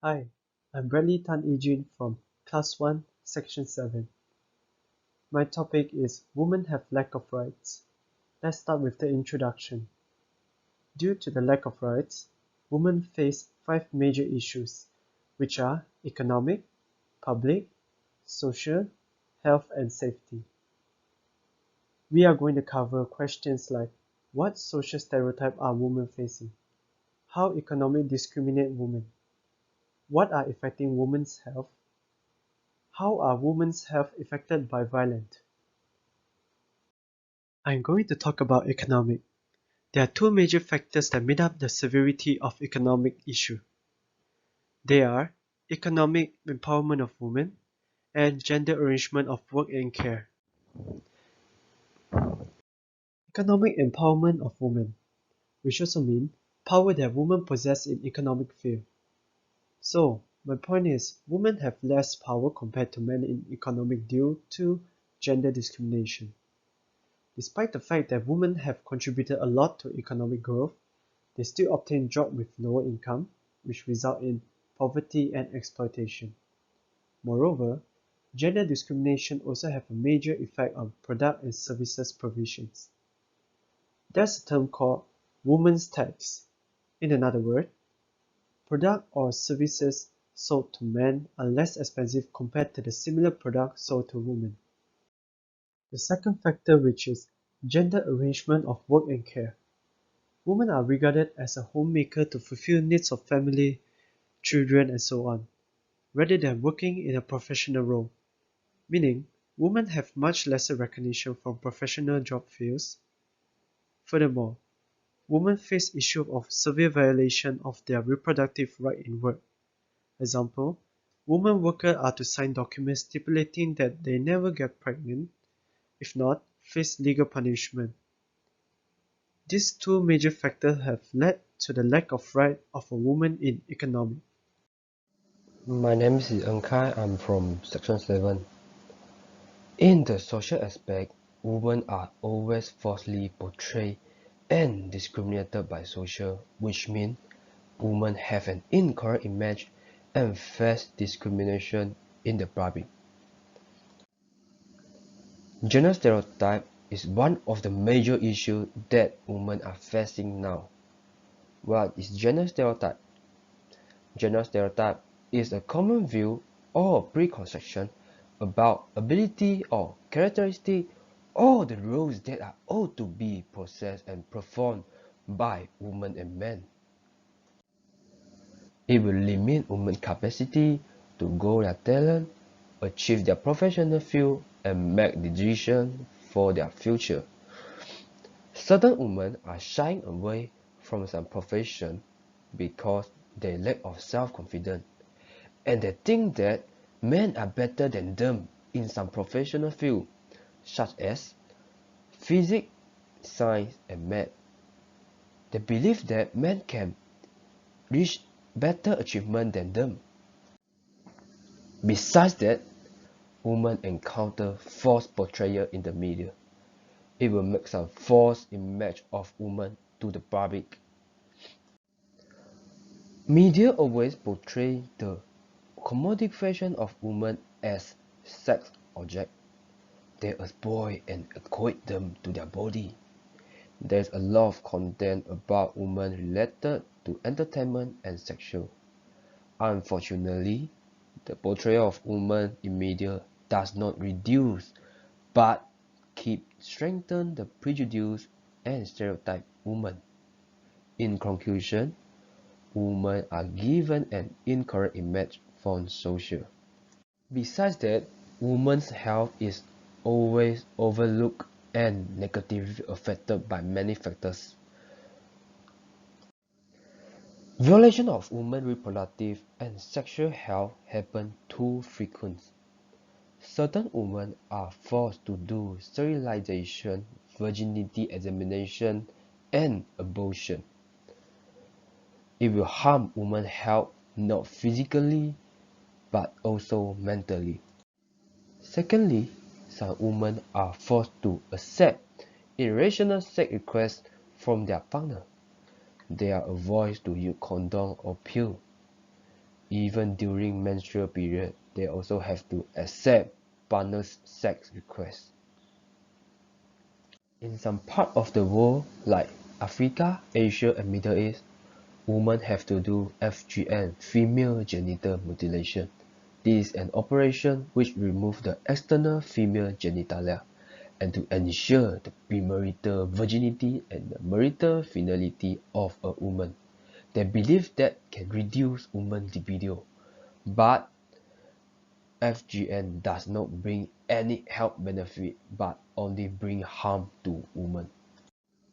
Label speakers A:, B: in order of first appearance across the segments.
A: Hi, I'm Bradley Tan Ejun from Class 1, Section 7. My topic is Women Have Lack of Rights. Let's start with the introduction. Due to the lack of rights, women face 5 major issues, which are economic, public, social, health and safety. We are going to cover questions like what social stereotype are women facing? How economic discriminate women? What are affecting women's health? How are women's health affected by violence? I'm going to talk about economic. There are two major factors that made up the severity of economic issue. They are economic empowerment of women and gender arrangement of work and care. Economic empowerment of women, which also means power that women possess in economic field. So, my point is, women have less power compared to men in economic due to gender discrimination. Despite the fact that women have contributed a lot to economic growth, they still obtain jobs with lower income, which result in poverty and exploitation. Moreover, gender discrimination also have a major effect on product and services provisions. There's a term called women's tax. In another word, product or services sold to men are less expensive compared to the similar product sold to women. The second factor, which is gender arrangement of work and care. Women are regarded as a homemaker to fulfill needs of family, children, and so on, rather than working in a professional role, meaning women have much lesser recognition from professional job fields. Furthermore, women face issue of severe violation of their reproductive right in work. Example, women workers are to sign documents stipulating that they never get pregnant, if not, face legal punishment. These two major factors have led to the lack of right of a woman in economy.
B: My name is Kai. I'm from Section 7. In the social aspect, women are always falsely portrayed and discriminated by social, which means women have an incorrect image and face discrimination in the public. Gender stereotype is one of the major issues that women are facing now. What is gender stereotype? Gender stereotype is a common view or preconception about ability or characteristic or the roles that are ought to be possessed and performed by women and men. It will limit women's capacity to grow their talent, achieve their professional field, and make decisions for their future. Certain women are shying away from some profession because they lack of self-confidence, and they think that men are better than them in some professional field, such as physics, science, and math. They believe that men can reach better achievement than them. Besides that, women encounter false portrayal in the media. It will make some false image of women to the public. Media always portray the commodification of women as sex objects. They exploit and equate them to their body. There's a lot of content about women related to entertainment and sexual. Unfortunately, the portrayal of women in media does not reduce but keep strengthen the prejudice and stereotype women. In conclusion, women are given an incorrect image from social. Besides that, women's health is always overlooked and negatively affected by many factors. Violation of women's reproductive and sexual health happen too frequent. Certain women are forced to do sterilization, virginity examination, and abortion. It will harm women's health not physically but also mentally. Secondly, some women are forced to accept irrational sex requests from their partner. They are advised to use condom or pill. Even during menstrual period, they also have to accept partners' sex requests. In some parts of the world, like Africa, Asia, and Middle East, women have to do FGM, female genital mutilation. This is an operation which removes the external female genitalia and to ensure the premarital virginity and the marital fidelity of a woman. They believe that can reduce women's libido, but FGM does not bring any health benefit but only bring harm to women.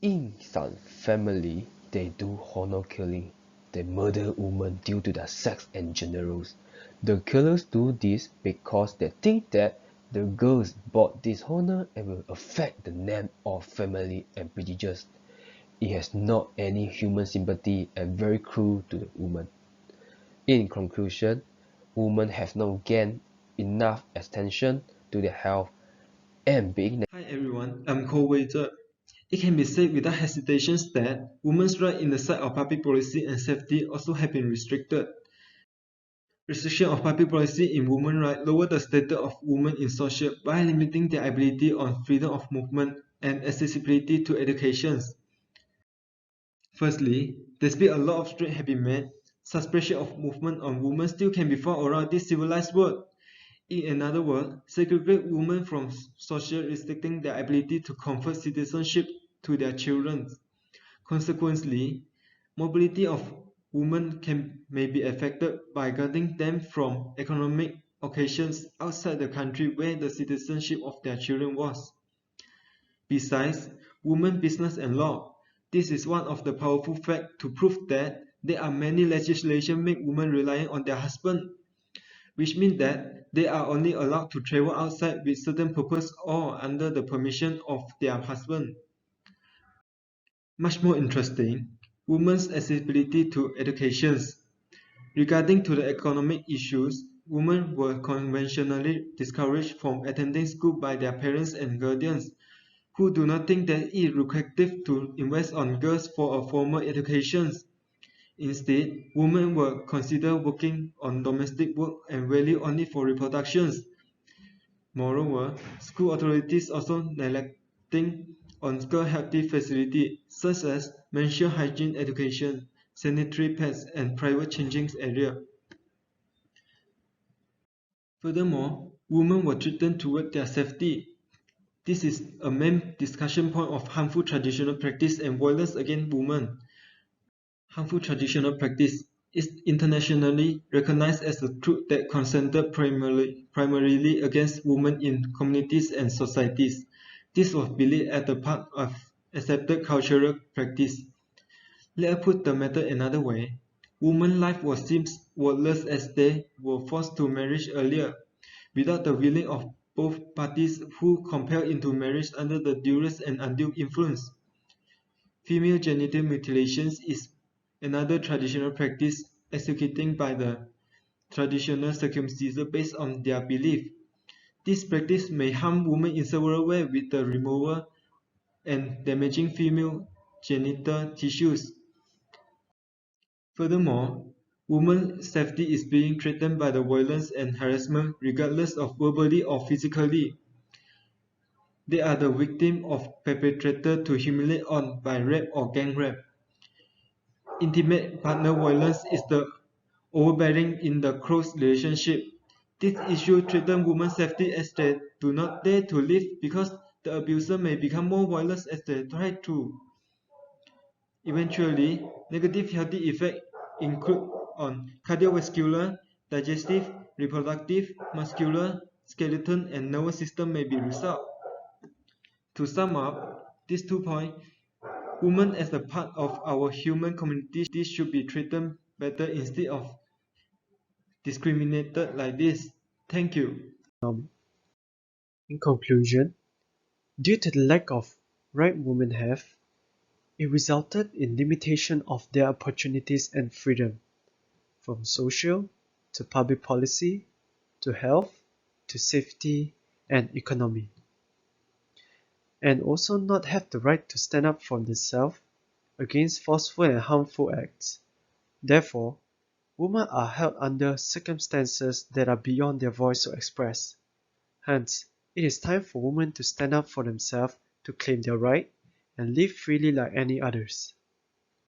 B: In some family, they do honor killing. They murder women due to their sex and gender roles. The killers do this because they think that the girls brought dishonor and will affect the name of family and prestigious. It has not any human sympathy and very cruel to the woman. In conclusion, women have not gained enough attention to their health and being.
C: Hi everyone, I'm Woei. It can be said without hesitation that women's rights in the side of public policy and safety also have been restricted. Restriction of public policy in women's rights lower the status of women in social by limiting their ability on freedom of movement and accessibility to education. Firstly, despite a lot of strides have been made, suppression of movement on women still can be found around this civilized world. In another word, segregate women from social restricting their ability to confer citizenship to their children. Consequently, mobility of women may be affected by guarding them from economic occasions outside the country where the citizenship of their children was. Besides, women business and law. This is one of the powerful facts to prove that there are many legislation make women relying on their husband, which means that they are only allowed to travel outside with certain purpose or under the permission of their husband. Much more interesting, women's accessibility to education. Regarding to the economic issues, women were conventionally discouraged from attending school by their parents and guardians, who do not think that it is lucrative to invest on girls for a formal education. Instead, women were considered working on domestic work and value only for reproduction. Moreover, school authorities also neglecting on girl healthy facilities such as menstrual hygiene education, sanitary pads, and private changing area. Furthermore, women were threatened toward their safety. This is a main discussion point of harmful traditional practice and violence against women. Harmful traditional practice is internationally recognized as a truth that concentrated primarily against women in communities and societies. This was believed as a part of accepted cultural practice. Let us put the matter another way. Women's life was seems worthless as they were forced to marriage earlier, without the willing of both parties who compelled into marriage under the duress and undue influence. Female genital mutilation is another traditional practice executed by the traditional circumciser based on their belief. This practice may harm women in several ways with the removal and damaging female genital tissues. Furthermore, women's safety is being threatened by the violence and harassment regardless of verbally or physically. They are the victim of perpetrator to humiliate on by rape or gang rape. Intimate partner violence is the overbearing in the close relationship. This issue threatens women's safety as they do not dare to leave because the abuser may become more violent as they try to. Eventually, negative health effects include on cardiovascular, digestive, reproductive, muscular, skeletal, and nervous system may be result. To sum up, these 2 points, women as a part of our human community should be treated better instead of discriminated like this. Thank you.
A: In conclusion, due to the lack of right women have, it resulted in limitation of their opportunities and freedom, from social to public policy to health to safety and economy, and also not have the right to stand up for themselves against forceful and harmful acts. Therefore, Women are held under circumstances that are beyond their voice to express. Hence, it is time for women to stand up for themselves, to claim their right, and live freely like any others.